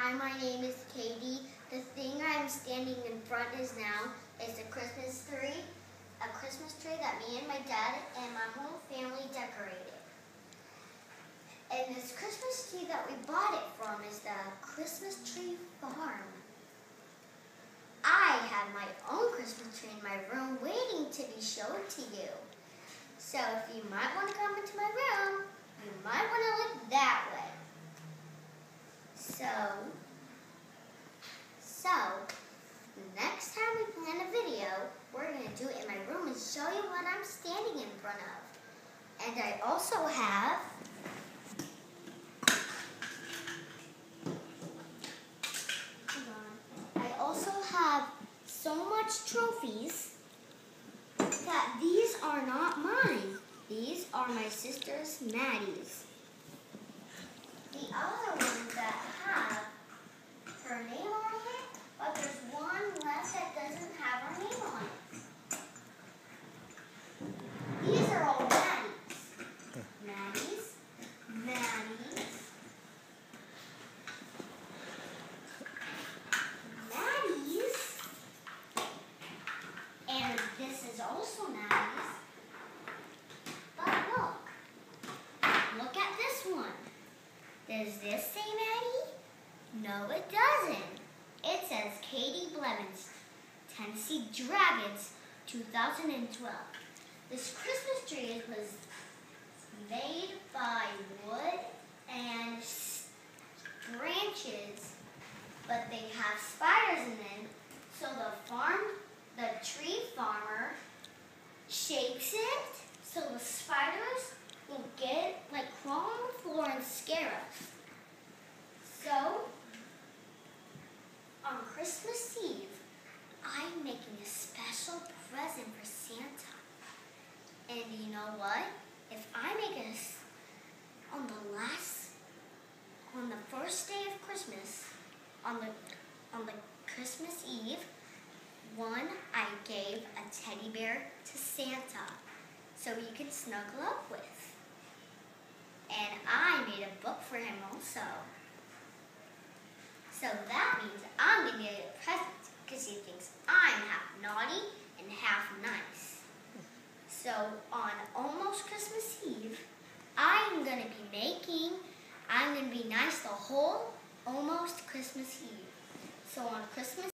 Hi, my name is Katie. The thing I'm standing in front now is a Christmas tree that me and my dad and my whole family decorated. And this Christmas tree that we bought it from is the Christmas Tree Farm. I have my own Christmas tree in my room waiting to be shown to you. So if you might want to come into my room, you might want to look that way. So, next time we plan a video, we're going to do it in my room and show you what I'm standing in front of. And I also have so much trophies that these are not mine. These are my sister's Maddie's. The other ones that have her name on it, but there's one left that doesn't have her name on it. These are all Maddie's. And this is also Maddie's. But look at this one. Does this say Maddie? No, it doesn't. It says Katie Blevins, Tennessee Dragons, 2012. This Christmas tree was made by wood and branches, but they have spiders in them. So the tree farmer shakes it so the spiders will crawl on the floor and scare us. So, on Christmas Eve, I'm making a special present for Santa. And you know what? If I make it on the first day of Christmas, on the Christmas Eve, I gave a teddy bear to Santa so he could snuggle up with. And I made a book for him also. So that means I'm going to get a present because he thinks I'm half naughty and half nice. So on almost Christmas Eve, I'm going to be nice the whole almost Christmas Eve. So on Christmas